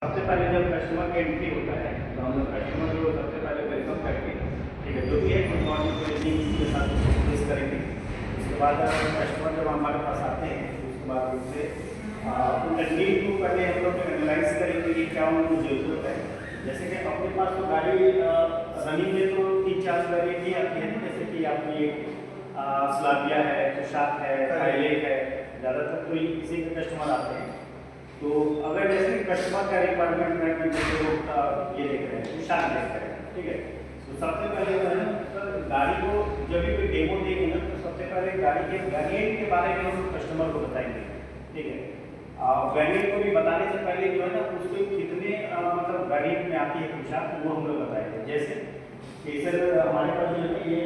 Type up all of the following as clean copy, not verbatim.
सबसे पहले जब कस्टमर का एंट्री होता है तो हम लोग कस्टमर को सबसे पहले वेलकम करके ठीक है जो भी है गुड मॉर्निंग गुड इवनिंग के साथ प्लेस करेंगे। उसके बाद कस्टमर जब हमारे पास आते हैं तो उसके बाद उनसे उनका नीड को पहले हम लोग एनालाइज करेंगे कि क्या उनको जरूरत है। जैसे कि अपने पास तो गाड़ी रनिंग में तो 3-4 वेरिएंटी आती है, जैसे कि आपकी स्लाविया है, तुषार है, हाईलेट है, ज़्यादातर तो इसी के कस्टमर आते हैं। तो अगर जैसे कस्टमर का रिक्वायरमेंट है कि जैसे लोग ये देख रहे हैं तुषार देख रहे हैं, ठीक है, तो सबसे पहले जो है ना गाड़ी को जब भी कोई डेमो देंगे ना तो सबसे पहले गाड़ी के वेरिएंट के बारे में हम कस्टमर को बताएंगे, ठीक है। वेरिएंट को भी बताने से पहले जो है ना उसको कितने मतलब वेरिएंट में आती है तुषार वो हम लोग बताएंगे। जैसे कि सर हमारे पास जो है ये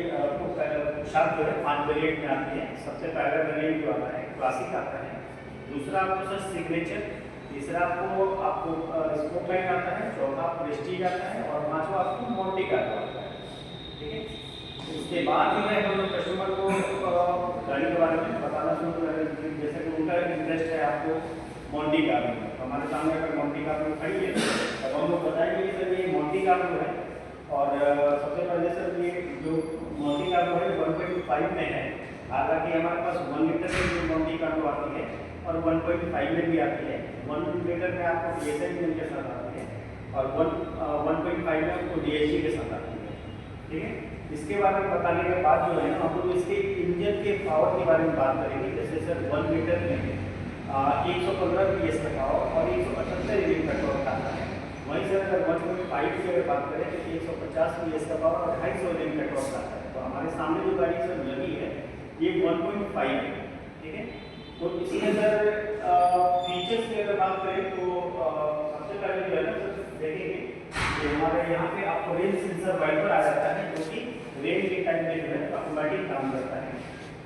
तुषार जो है 5 वेरिएंट में आती है। सबसे पहला वेरिएंट जो आता है क्लासिक आता है, दूसरा आपको सर सिग्नेचर, तीसरा आपको स्पोक लाइन आता है, चौथा प्रेस्टीज आता है और पांचवा आपको मोंटी कार्लो आता है, ठीक है। उसके बाद जो है हम लोग कस्टमर को गाड़ी के बारे में बताना शुरू करेंगे। जैसे कि उनका इंटरेस्ट है आपको मोंटी कार्लो में, तो हमारे सामने अगर मोंटी कार्लो खड़ी है तब हम लोग बताएंगे कि सर ये मोंटी कार्लो है। और सबसे पहले सर ये जो मोंटी कार्लो है 1.5 में है, हालांकि हमारे पास 1 लीटर में जो मोंटी कार्लो आती है और 1.5 में भी आती है। 1 लीटर में आपको DSI इंजन के साथ आती है और 1.5 में आपको DHG के साथ आती है, ठीक है। इसके बारे में बताने के बाद जो है ना हम लोग इसके इंजन के पावर के बारे में बात करेंगे। जैसे सर 1 लीटर में 115 PS का पावर और 175 Nm का टॉर्क आता है। वहीं से अगर 1.5 की अगर बात करें तो 150 PS का पावर और 250 Nm का टॉर्क आता है। तो हमारे सामने जो गाड़ी सर लगी है ये 1.5 है, ठीक है। तो इसमें सर फीचर्स की अगर बात करें तो सबसे पहले जो है ना देखेंगे कि हमारे यहाँ पे आपको रेन सेंसर वाइपर आ जाता है जो कि रेन के टाइम में जो है ऑटोमेटिक काम करता है,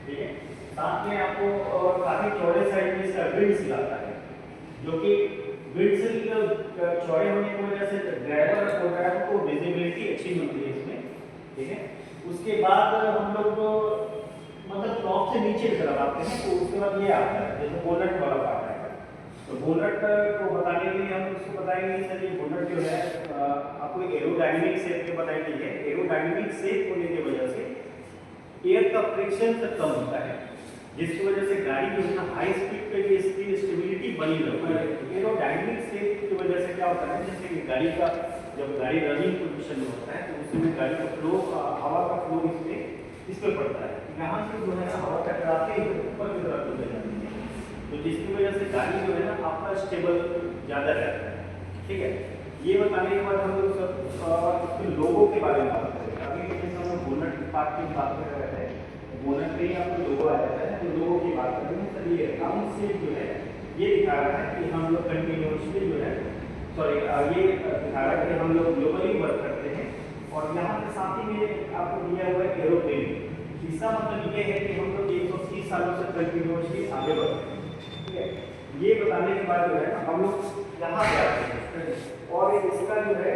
ठीक है। साथ में आपको काफ़ी चौड़े साइज में इसका विंडशील्ड आता है जो कि विंडशील्ड चौड़े होने की वजह से ड्राइवर और ड्राइवर को विजिबिलिटी अच्छी मिलती है इसमें, ठीक है। उसके बाद हम लोग मतलब टॉप से नीचे की तरफ आते हैं तो उसके बाद ये आता है जैसे बोनट वाला पार्ट है। तो बोनट को बताने के लिए हम उसको बताएंगे सर ये बोनट जो है आपको एरोडायनेमिक शेप में बताई गई है। एरोडायनेमिक शेप होने की वजह से एयर का फ्रिक्शन तक कम होता है, जिसकी वजह से गाड़ी जो है ना हाई स्पीड पे भी इसकी स्टेबिलिटी बनी रहती है। एरोडायनेमिक शेप की वजह से क्या होता है जैसे कि गाड़ी का जब गाड़ी रनिंग पोजिशन में होता है तो उसमें गाड़ी का फ्लो हवा का फ्लो इस पर पड़ता है, यहाँ से जो है ना हवा टकराते ही ऊपर की तरफ चले जाती है, तो जिसकी वजह से गाड़ी जो है ना आपका स्टेबल ज़्यादा रहता है, ठीक है। ये बताने के बाद हम लोग सब इसके लोगों के बारे में बात करें। अभी जैसे हम लोग बोनट पार्ट की बात कर रहे थे, बोनट पे ही आपको लोगो आ जाता है, तो लोगों की बात करेंगे सर ये राउंड शेप जो है ये दिखा रहा है कि हम लोग कंटिन्यूसली जो है ये दिखा रहा है कि हम लोग ग्लोबली वर्क करते हैं। और यहाँ पे साथ ही में आपको दिया हुआ है एरोप्लेन, इसका मतलब ये है कि हम लोग 130 सालों से कंटिन्यूसली आगे बढ़ते हैं, ठीक है। ये बताने के बाद जो है हम लोग यहाँ पे आते हैं और इसका जो है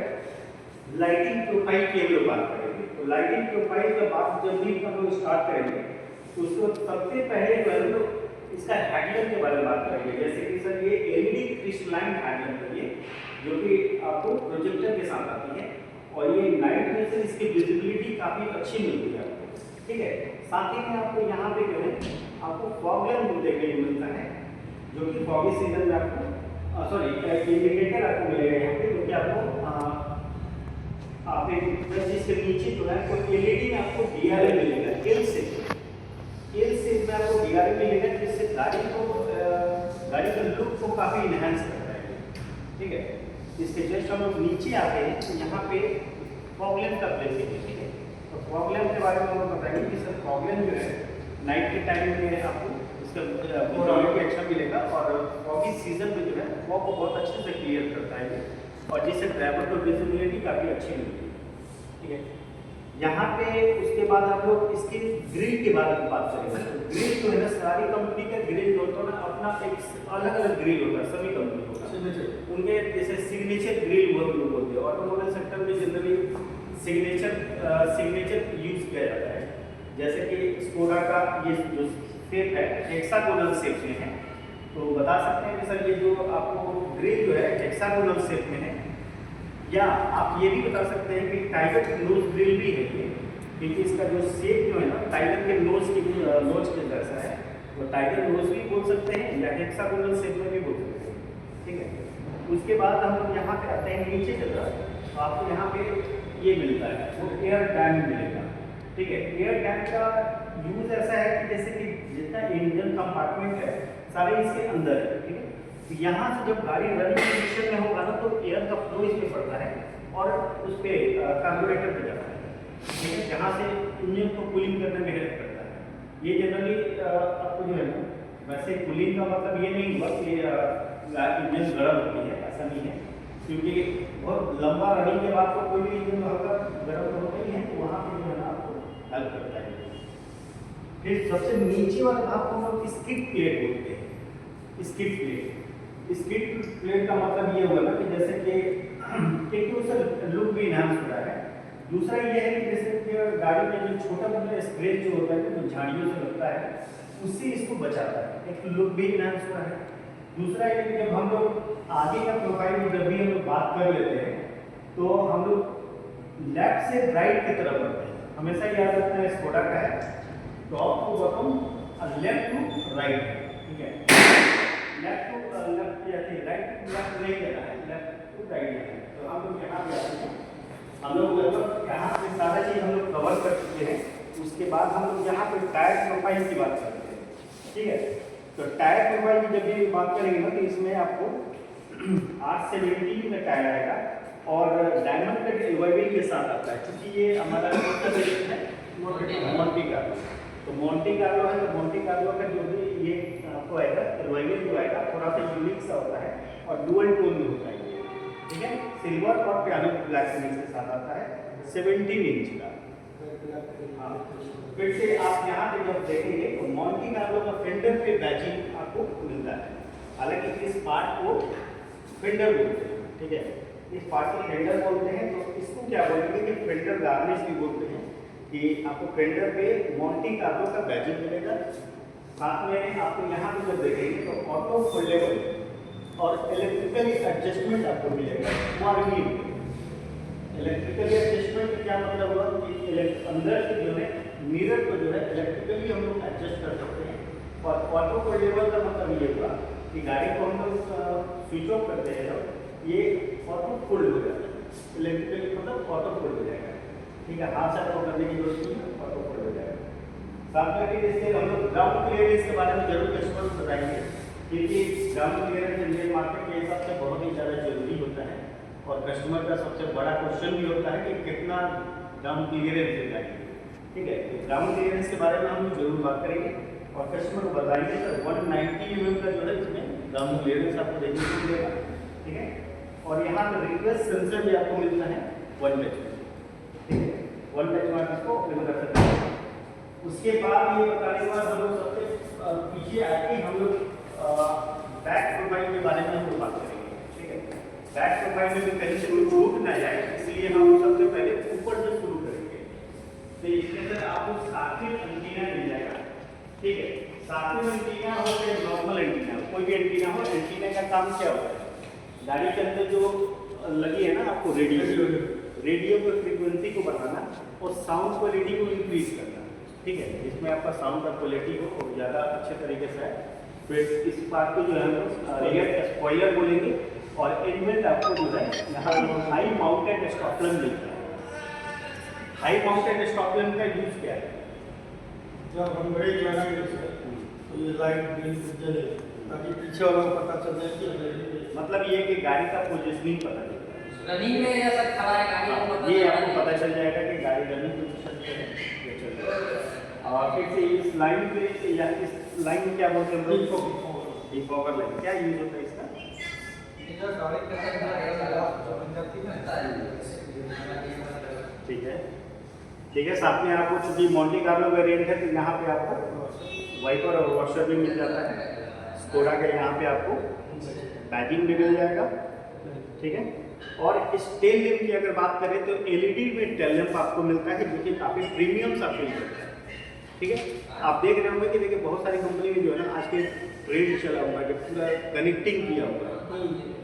लाइटिंग प्रोफाइल की हम लोग बात करेंगे। तो लाइटिंग प्रोफाइल का बात जब भी हम लोग स्टार्ट करेंगे तो उसको सबसे पहले जो है तो इसका हेडलैम्प के बारे में बात करेंगे। जैसे कि सर ये LED क्रिस्टलाइन हेडलैम्प है जो कि आपको प्रोजेक्टर के साथ आती है और ये नाइट में से इसकी विजिबिलिटी काफ़ी अच्छी मिलती है आपको, ठीक है। साथ ही में आपको यहाँ पे जो है आपको फॉग लैम्प देखने को मिलता है जो कि फॉगी सीजन में आपको इंडिकेटर आपको मिलेगा यहाँ पे, जो कि आपको आप इसके नीचे जो है कोई LED में आपको DRL मिलेगा, एल शेप में आपको DRL मिलेगा जिससे गाड़ी का लुक को काफ़ी इनहेंस करता है, ठीक है। इसके जस्ट हम लोग नीचे आते हैं तो यहाँ पे फॉग लैम्प का प्लेस है, ठीक है। तो फॉग लैम्प के बारे में हम लोग बताएंगे कि सर फॉग लैम्प जो है नाइट के टाइम में आपको इसका विजिबिलिटी अच्छा मिलेगा और फॉगी सीजन में जो है फॉग को बहुत अच्छे से क्लियर करता है और जिससे ड्राइवर को विजिबिलिटी काफ़ी अच्छी मिलती है, ठीक है। यहाँ पे उसके बाद हम लोग इसके ग्रिल के बारे में बात करेंगे। ग्रिल जो है ना सारी कंपनी का ग्रिल जो होता है ना अपना एक अलग अलग ग्रिल होता है, सभी कंपनी होता है उनके जैसे सिग्नेचर ग्रिल वो लोग होते हैं। ऑटोमोबाइल सेक्टर में जनरली सिग्नेचर यूज किया जाता है। जैसे कि स्कोडा का ये जो शेप है हेक्सागोनल शेप में है, तो बता सकते हैं कि सर ये जो आपको ग्रिल जो है हेक्सागोनल शेप में है, या आप ये भी बता सकते हैं कि टाइगर नोज ग्रिल भी है ये, क्योंकि इसका जो शेप जो है ना टाइगर के नोज के जैसा है, वो टाइगर नोज भी बोल सकते हैं या हेक्सागोनल शेप में भी बोल सकते हैं। ठीक है, उसके बाद हम लोग यहाँ पे आते हैं नीचे की तरफ, तो आपको यहाँ पे ये मिलता है वो एयर डैम मिलेगा। ठीक है, एयर डैम का यूज ऐसा है कि जैसे कि जितना इंजन कंपार्टमेंट है सारे इसके अंदर है। ठीक है, तो यहाँ से जब गाड़ी रनिंग कंडीशन में होगा ना तो एयर का फ्लो इसमें पड़ता है और उस पर कार्बोरेटर पे जाता है। ठीक है, जहाँ से इंजन को कूलिंग करने में हेल्प करता है। ये जनरली आपको जो है ना, वैसे कूलिंग का मतलब ये नहीं हुआ कि इंजन गर्म होती है, ऐसा नहीं है, क्योंकि बहुत लंबा रनिंग के बाद तो कोई भी इंजन हल्का गर्म तो होता ही है, तो वहाँ पे जो है ना आपको हेल्प करता है। फिर सबसे नीचे वाले भाग को हम लोग स्किड प्लेट बोलते हैं। स्किड प्लेट का मतलब ये होगा ना कि जैसे कि उसका लुक भी इनहांस हो रहा है। दूसरा ये है कि जैसे कि गाड़ी में जो छोटा मोटा स्क्रैच जो होता है जो झाड़ियों से लगता है उससे इसको बचाता है, एक लुक भी इनहांस हो रहा है। दूसरा ये कि जब हम लोग आगे का प्रोफाइल में जब भी हम लोग बात कर लेते हैं तो हम लोग लेफ्ट से राइट की तरफ बढ़ते हैं, हमेशा याद रखना है स्कोडा का है top to bottom left to right. ठीक है, लेफ्ट टू लेफ्ट या राइट टू लेफ्ट नहीं जाना है, लेफ्ट टू राइट जाना है। तो हम लोग यहाँ पे आते हैं, हम लोग लगभग यहाँ पे सारा चीज़ हम लोग कवर कर चुके हैं। उसके बाद हम लोग यहाँ पे टायर प्रोफाइल की बात करते हैं। ठीक है, तो टायर प्रोफाइल की जब भी बात करेंगे ना तो इसमें आपको 870 में टायर आएगा और डायमंड कट एलॉय के साथ आता है, क्योंकि ये हमारा है मोंटी कार्लो। तो मोंटी कार्लो है, तो मोंटी कार्लो का जो भी ये आपको आएगा एलॉय जो आएगा थोड़ा सा यूनिक सा होता है और डुअल टोन में होता है। ठीक है, सिल्वर और पियानो ब्लैक फिनिश के साथ आता है, 17 इंच का। फिर से आप यहाँ पे जब देखेंगे तो मोंटी कार्लो का फेंडर पे बैजिंग आपको मिलता है। हालांकि इस पार्ट को फेंडर बोलते हैं। ठीक है, इस पार्ट को फेंडर बोलते हैं, तो इसको क्या बोलेंगे कि फेंडर गार्निश भी बोलते हैं, कि आपको फेंडर पे मोंटी कार्लो का बैजिंग मिलेगा। साथ में आपको यहाँ पे जब देखेंगे तो ऑटो फोल्डेबल और इलेक्ट्रिकली एडजस्टमेंट आपको मिलेगा। इलेक्ट्रिकली एडजस्टमेंट का क्या मतलब हुआ कि अंदर से जो है मिरर को जो है इलेक्ट्रिकली हम लोग एडजस्ट कर सकते हैं। और ऑटो फोल्डेबल का मतलब ये हुआ कि गाड़ी को हम लोग स्विच ऑफ करते हैं जब ये ऑटो फोल्ड हो जाता है, इलेक्ट्रिकली मतलब ऑटो फोल्ड हो जाएगा। ठीक है, हाथ से आपको करने की जरूरत नहीं है, ऑटो फोल्ड हो जाएगा। साथ में जैसे हम लोग ग्राउंड क्लियरेंस के बारे में जरूर कस्टमर को बताएंगे, क्योंकि ग्राउंड क्लियरेंस इंडियन मार्केट के हिसाब से बहुत ही ज़्यादा जरूरी होता है और कस्टमर का सबसे बड़ा क्वेश्चन भी होता है कि कितना ग्राउंड क्लियरेंस है गाड़ी। ठीक है, तो ग्राउंड क्लियरेंस के बारे में हम जरूर बात करेंगे और कस्टमर को बताएंगे। तो 190 mm का जो है इसमें ग्राउंड क्लियरेंस आपको देखने को मिलेगा। ठीक है, और यहाँ पर रिक्वेस्ट सेंसर भी आपको मिलता है 1 टच में। ठीक है, 1 टच में इसको ऑपरेट कर सकते हैं। उसके बाद ये बताने के बाद हम लोग सबसे पीछे आके हम लोग बैक प्रोफाइल के बारे में हम लोग बात करेंगे। ठीक है, बैक प्रोफाइल में भी कहीं से कोई छूट ना जाए, इसलिए हम सबसे पहले ऊपर से शुरू करेंगे। तो इसके अंदर आपको साथिल एंटीना मिल जाएगा। ठीक है, साथिल एंटीना हो या नॉर्मल एंटीना, कोई भी एंटीना हो, एंटीना का काम क्या होता है? गाड़ी के अंदर जो लगी है ना आपको रेडियो की फ्रीक्वेंसी को बढ़ाना और साउंड क्वालिटी को इंक्रीज करना। ठीक है, जिसमें आपका साउंड का क्वालिटी हो ज़्यादा अच्छे तरीके से है। फिर इस पार्ट को जो है हम रियर स्पॉइलर बोलेंगे और इनबिल्ट आपको जो है यहाँ हाई माउंटेड स्टॉप लैम्प मिलता है। हाई माउंटेड स्टॉप लैम्प का यूज क्या है? जब हम बड़े चलाएंगे तो ये लाइट ग्रीन जले ताकि पीछे वालों को पता चल जाए कि मतलब ये कि गाड़ी का पोजीशनिंग पता चलता है। रनिंग में ऐसा खड़ा है गाड़ी, ये आपको पता चल जाएगा कि गाड़ी रनिंग पोजीशन पे है, ये चल रहा है। और फिर से इस लाइन पे या इस लाइन में क्या बोलते हैं हम लोग? Defogger line. क्या यूज होता है इसका? ठीक है, ठीक है। साथ में आपको चूंकि मोंटी कार्लो वेरिएंट है तो यहाँ पे आपको वाइपर और वॉशर भी मिल जाता है। स्कोडा के यहाँ पे आपको बैजिंग भी मिल जाएगा। ठीक है, और इस टेल लैम्प की अगर बात करें तो एलईडी में टेल लैम्प आपको मिलता है जो कि काफ़ी प्रीमियम सा फील करता है। ठीक है, आप देख रहे होंगे कि देखिए बहुत सारी कंपनी में जो है ना आज के ट्रेंड चला हुआ है कि पूरा कनेक्टिंग किया हुआ है,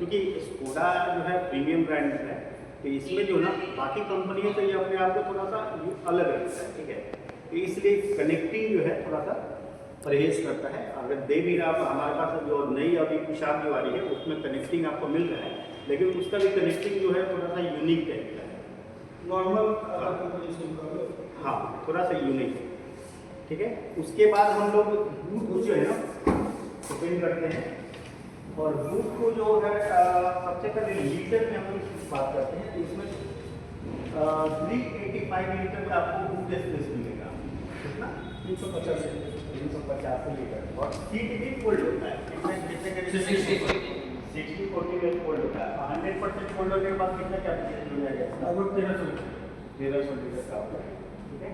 क्योंकि स्कोडा जो है प्रीमियम ब्रांड है, तो इसमें जो ना बाकी कंपनी है तो ये अपने आप को थोड़ा सा अलग रखता है, ठीक है। तो इसलिए कनेक्टिंग जो है थोड़ा सा परहेज करता है। अगर दे भी रहा आप हमारे पास जो नई अभी कुशाब की वाली है उसमें कनेक्टिंग आपको मिल रहा है, लेकिन उसका भी कनेक्टिंग जो है थोड़ा सा यूनिक टाइप का है, नॉर्मल कंपनी से करो। हाँ थोड़ा सा यूनिक है, ठीक है। उसके बाद हम लोग बूट जो है ना ओपन करते हैं, और बूट को जो है सबसे पहले लीटर में हम लोग बात करते हैं। तो इसमें 385 लीटर का आपको बूट स्पेस मिलेगा, कितना 350 लीटर, और सीट भी फोल्ड होता है, कितने 60-40 में फोल्ड होता है। 100% फोल्ड होने के बाद कितना कैपेसिटी हो जाएगा, लगभग 1300 लीटर का होगा, ठीक है।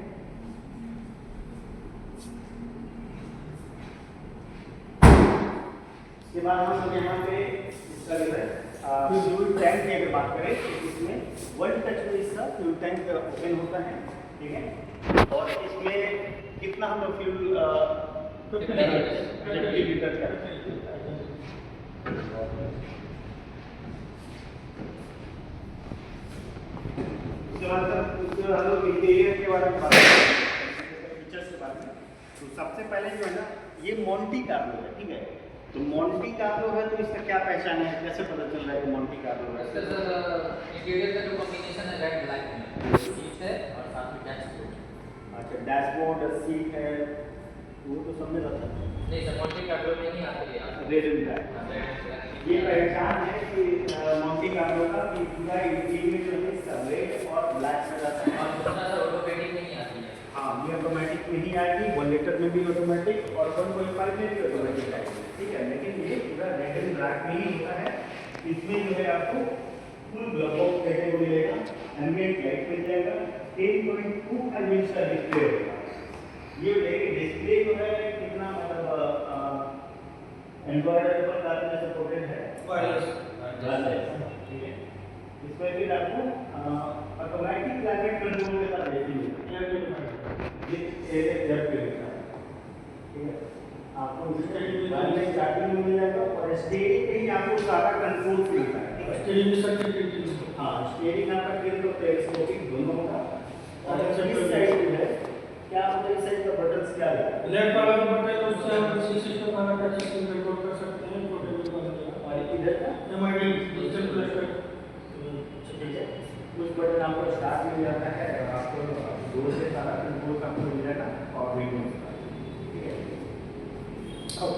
इसके बाद हम लोग यहाँ पे इसका जो है फ्यूल टैंक की अगर बात करें तो इसमें 1 टच में इसका फ्यूल टैंक ओपन होता है, ठीक है। और इसमें कितना हम लोग फ्यूल 50 लीटर का। उसके बाद हम लोग इंटीरियर के बारे में बात करें, फीचर्स के बारे में। तो सबसे पहले जो है ना ये मोंटी कार्लो है, ठीक है। तो मोंटी कार्लो है तो इसका क्या पहचान है, कैसे पता चल रहा है कि मोंटी कार्लो है? सर इंटीरियर का जो कॉम्बिनेशन है रेड ब्लैक में सीट है और साथ में डैशबोर्ड। अच्छा डैशबोर्ड सीट है वो तो सब में रहता है, नहीं सर मोंटी कार्लो में नहीं आती है रेड एंड ब्लैक। ये पहचान है कि मोंटी कार्लो का कि पूरा इंटीरियर जो है इसका रेड और ब्लैक में रहता है। और दूसरा सर ऑटोमेटिक नहीं आती है। हाँ ये ऑटोमेटिक में ही आएगी, 1 लीटर में भी ऑटोमेटिक और 1.5 में भी ऑटोमेटिक आएगी, ठीक है। लेकिन ये पूरा रेड एंड ब्लैक में ही होता है। इसमें जो है आपको फुल ब्लॉक बॉक्स देखने को मिलेगा, एम्बिएंट लाइट मिल जाएगा, 10.25 इंच का डिस्प्ले होगा। ये देखिए डिस्प्ले जो है कितना मतलब एंड्रॉइड पर में सपोर्टेड है, वायरलेस, ठीक है। इसमें भी आपको ऑटोमेटिक क्लाइमेट कंट्रोल के साथ देती है, ये एयर प्यूरिफायर, ठीक है। आपको इसमें चार्जिंग मिल जाएगा और स्टीयरिंग पे ही आपको सारा कंट्रोल मिलता है, ठीक है। स्टीयरिंग सर्किट, हाँ स्टीयरिंग आपका गियर तो टेलीस्कोपिक दोनों होगा। और इस साइड जो है क्या होगा, इस साइड का बटन्स क्या है, लेफ्ट वाला जो बटन है उससे हम सिस्टम का टच स्क्रीन कंट्रोल कर सकते हैं, पोर्टेबल बन जाएगा। और इधर का एमआईडी डिजिटल प्लेसमेंट, ठीक है। कुछ बटन आपको स्टार्ट मिल जाता है और आपको दूर से सारा कंट्रोल आपको मिल जाएगा और वीडियो, ठीक है। अब